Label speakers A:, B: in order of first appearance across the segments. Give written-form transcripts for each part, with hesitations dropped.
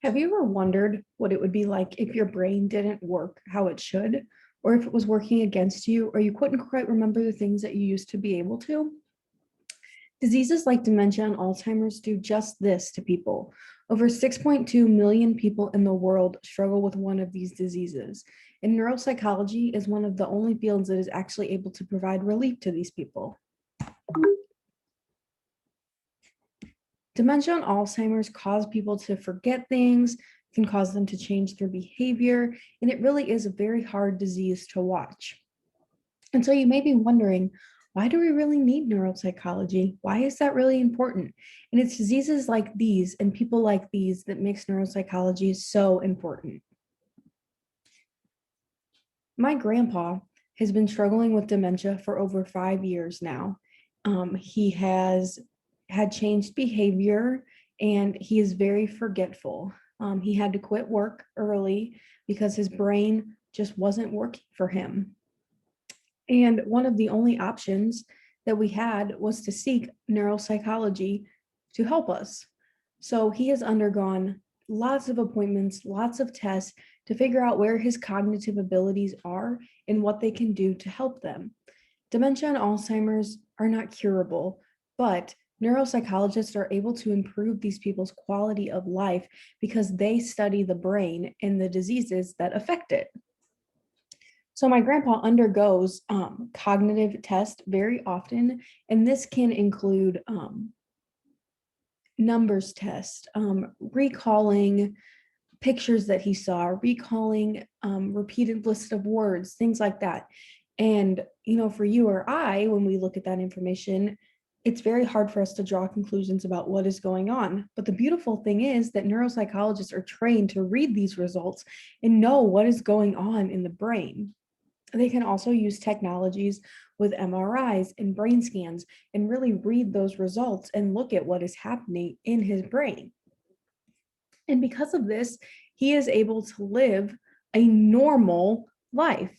A: Have you ever wondered what it would be like if your brain didn't work how it should, or if it was working against you, or you couldn't quite remember the things that you used to be able to? Diseases like dementia and Alzheimer's do just this to people. Over 6.2 million people in the world struggle with one of these diseases, and neuropsychology is one of the only fields that is actually able to provide relief to these people. Dementia and Alzheimer's cause people to forget things, can cause them to change their behavior, and it really is a very hard disease to watch. And so you may be wondering, why do we really need neuropsychology? Why is that really important? And it's diseases like these and people like these that makes neuropsychology so important. My grandpa has been struggling with dementia for over 5 years now. He has had changed behavior and he is very forgetful. He had to quit work early because his brain just wasn't working for him. And one of the only options that we had was to seek neuropsychology to help us. So he has undergone lots of appointments, lots of tests to figure out where his cognitive abilities are and what they can do to help them. Dementia and Alzheimer's are not curable, but neuropsychologists are able to improve these people's quality of life because they study the brain and the diseases that affect it. So my grandpa undergoes cognitive tests very often, and this can include numbers tests, recalling pictures that he saw, recalling repeated list of words, things like that. And, for you or I, when we look at that information, it's very hard for us to draw conclusions about what is going on. But the beautiful thing is that neuropsychologists are trained to read these results and know what is going on in the brain. They can also use technologies with MRIs and brain scans and really read those results and look at what is happening in his brain. And because of this, he is able to live a normal life.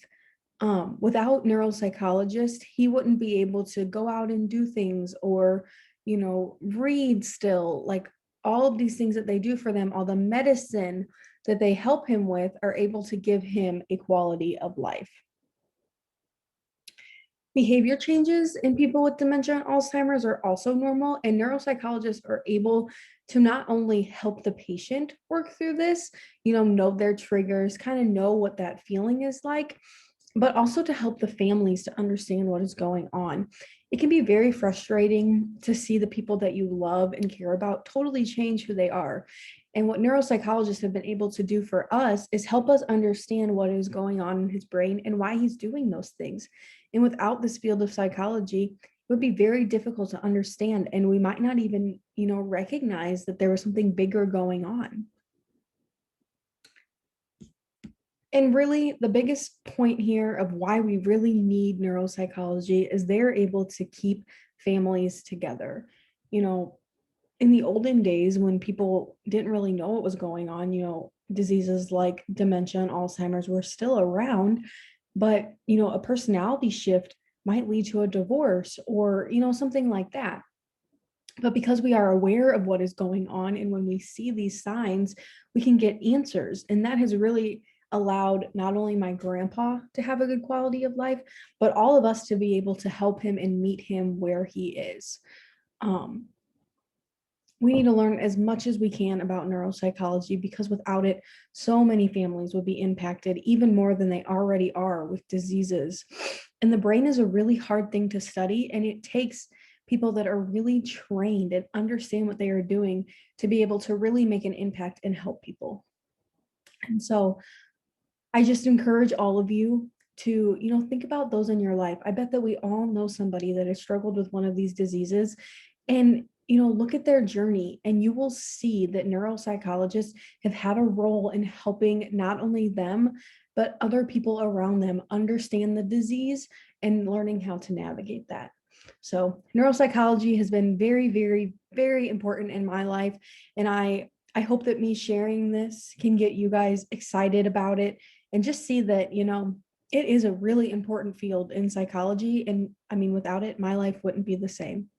A: Without neuropsychologists, he wouldn't be able to go out and do things or, read still. Like all of these things that they do for them, all the medicine that they help him with are able to give him a quality of life. Behavior changes in people with dementia and Alzheimer's are also normal, and neuropsychologists are able to not only help the patient work through this, know their triggers, kind of know what that feeling is like, but also to help the families to understand what is going on. It can be very frustrating to see the people that you love and care about totally change who they are. And what neuropsychologists have been able to do for us is help us understand what is going on in his brain and why he's doing those things. And without this field of psychology, it would be very difficult to understand. And we might not even, recognize that there was something bigger going on. And really, the biggest point here of why we really need neuropsychology is they're able to keep families together. In the olden days when people didn't really know what was going on, diseases like dementia and Alzheimer's were still around, but, a personality shift might lead to a divorce or, something like that. But because we are aware of what is going on and when we see these signs, we can get answers. And that has really allowed not only my grandpa to have a good quality of life, but all of us to be able to help him and meet him where he is. We need to learn as much as we can about neuropsychology because without it, so many families would be impacted even more than they already are with diseases. And the brain is a really hard thing to study, and it takes people that are really trained and understand what they are doing to be able to really make an impact and help people. And so I just encourage all of you to, think about those in your life. I bet that we all know somebody that has struggled with one of these diseases, and look at their journey and you will see that neuropsychologists have had a role in helping not only them, but other people around them understand the disease and learning how to navigate that. So neuropsychology has been very, very, very important in my life. And I hope that me sharing this can get you guys excited about it and just see that, it is a really important field in psychology. And I mean, without it, my life wouldn't be the same.